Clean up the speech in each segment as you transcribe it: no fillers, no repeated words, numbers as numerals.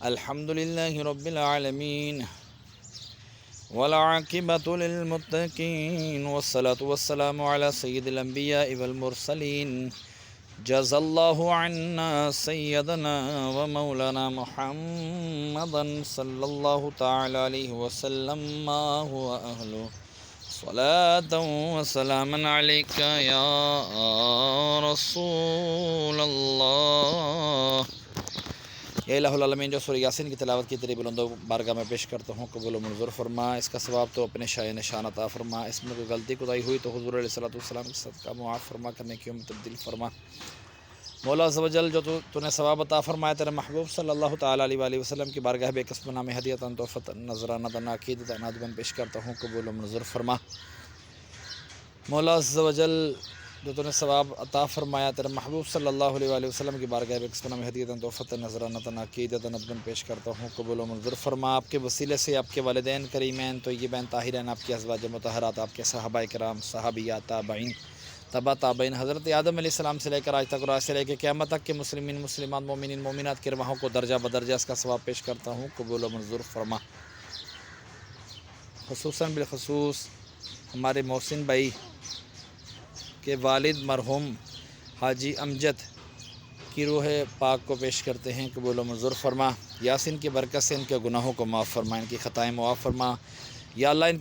الحمد لله رب العالمين والعاقبة للمتقين والصلاة والسلام على سيد الأنبياء والمرسلين جزا الله عنا سيدنا ومولانا محمدا صلى الله تعالى عليه وسلم ما هو أهله صلاة وسلاما عليك يا رسول الله۔ یا الہ العالمین، جو سورہ یاسین کی تلاوت کی تیری بلند بارگاہ میں پیش کرتا ہوں، قبول و منظور فرما۔ اس کا ثواب تو اپنے شائع نشان عطا فرما۔ اس میں کوئی غلطی کوتاہی ہوئی تو حضور علیہ السلام کے صدقہ معاف فرما، کرنے کی میں تبدیل فرما۔ مولا عز و جل، جو تو نے ثواب عطا فرمایا تیرے محبوب صلی اللہ تعالیٰ علیہ وآلہ وسلم کی بارگاہ بے قسم نام ہدیۃ تحفۃ نذرانہ عقیدۃ ندباً پیش کرتا ہوں، قبول و منظور فرما۔ مولا عز و جل، جو تو نے ثواب عطا فرمایا تیرے محبوب صلی اللہ علیہ وآلہ وسلم کی بارگاہ بے قسم نام ہدیۃ تحفۃ نذرانہ عقیدۃ ندباً پیش کرتا ہوں، قبول و منظور فرما۔ آپ کے وسیلے سے آپ کے والدین کریمین طیبین طاہرین، آپ کے ازواج مطہرات، آپ کے صحابہ کرام، صحابیات، تابعین، تبع تابعین، حضرت آدم علیہ السلام سے لے کر آج تک اور آج سے لے کے قیامت تک کے مسلمین مسلمات مومنین مومنات کے ارواحوں کو درجہ بدرجہ اس کا ثواب پیش کرتا ہوں، قبول و منظور فرما۔ خصوصاً بالخصوص ہمارے محسن بھائی کے والد مرحوم حاجی امجد کی روح پاک کو پیش کرتے ہیں، قبول و منظور فرما۔ یاسین کی برکت سے ان کے گناہوں کو معاف فرما، ان کی خطائیں معاف فرما۔ یا اللہ، ان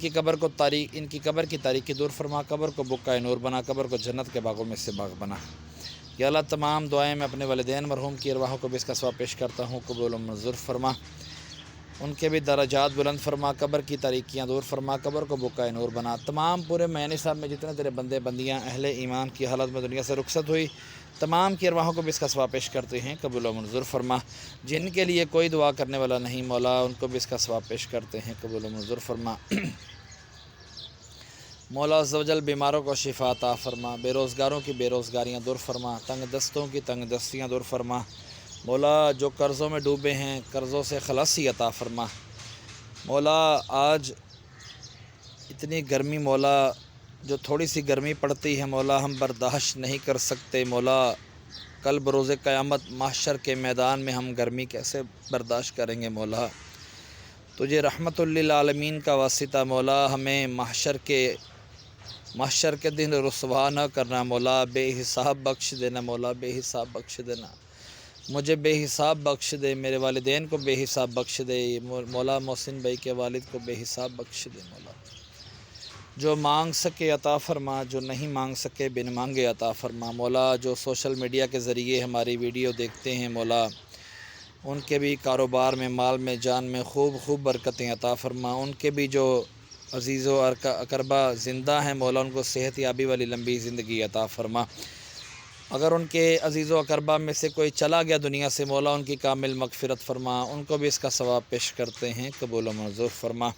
کی قبر کی تاریکی دور فرما، قبر کو بقعۂ نور بنا، قبر کو جنت کے باغوں میں سے باغ بنا۔ یا اللہ، تمام دعائیں میں اپنے والدین مرحوم کی ارواحوں کو بھی اس کا ثواب پیش کرتا ہوں، قبول و منظور فرما۔ ان کے بھی درجات بلند فرما، قبر کی تاریکیاں دور فرما، قبر کو بقعۂ نور بنا۔ تمام پورے میانی صاحب میں جتنے تیرے بندے بندیاں اہل ایمان کی حالت میں دنیا سے رخصت ہوئی، تمام کی ارواحوں کو بھی اس کا ثواب پیش کرتے ہیں، قبول و منظور فرما۔ جن کے لیے کوئی دعا کرنے والا نہیں مولا، ان کو بھی اس کا ثواب پیش کرتے ہیں، قبول و منظور فرما۔ مولا عز و جل، بیماروں کو شفا عطا فرما، بے روزگاروں کی بے روزگاریاں دور فرما، تنگ دستوں کی تنگ دستیاں دور فرما۔ مولا، جو قرضوں میں ڈوبے ہیں، قرضوں سے خلاصی عطا فرما۔ مولا، آج اتنی گرمی مولا، جو تھوڑی سی گرمی پڑتی ہے مولا، ہم برداشت نہیں کر سکتے مولا۔ کل بروز قیامت محشر کے میدان میں ہم گرمی کیسے برداشت کریں گے مولا؟ تجھے رحمت للعالمین کا واسطہ مولا، ہمیں محشر کے دن رسوا نہ کرنا مولا۔ بے حساب بخش دینا مولا، بے حساب بخش دینا۔ مجھے بے حساب بخش دے، میرے والدین کو بے حساب بخش دے مولا، محسن بھائی کے والد کو بے حساب بخش دے مولا۔ جو مانگ سکے عطا فرما، جو نہیں مانگ سکے بن مانگے عطا فرما مولا۔ جو سوشل میڈیا کے ذریعے ہماری ویڈیو دیکھتے ہیں مولا، ان کے بھی کاروبار میں، مال میں، جان میں خوب برکتیں عطا فرما۔ ان کے بھی جو عزیز و اقربا زندہ ہیں مولا، ان کو صحت یابی والی لمبی زندگی عطا فرما۔ اگر ان کے عزیز و اقربا میں سے کوئی چلا گیا دنیا سے مولا، ان کی کامل مغفرت فرما، ان کو بھی اس کا ثواب پیش کرتے ہیں، قبول و منظور فرما۔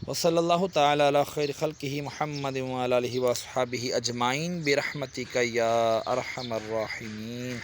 وصلی اللہ تعالی علی خیر خلقہ محمد وعلی آلہ واصحابہ اجمعین برحمتک یا ارحم الراحمین۔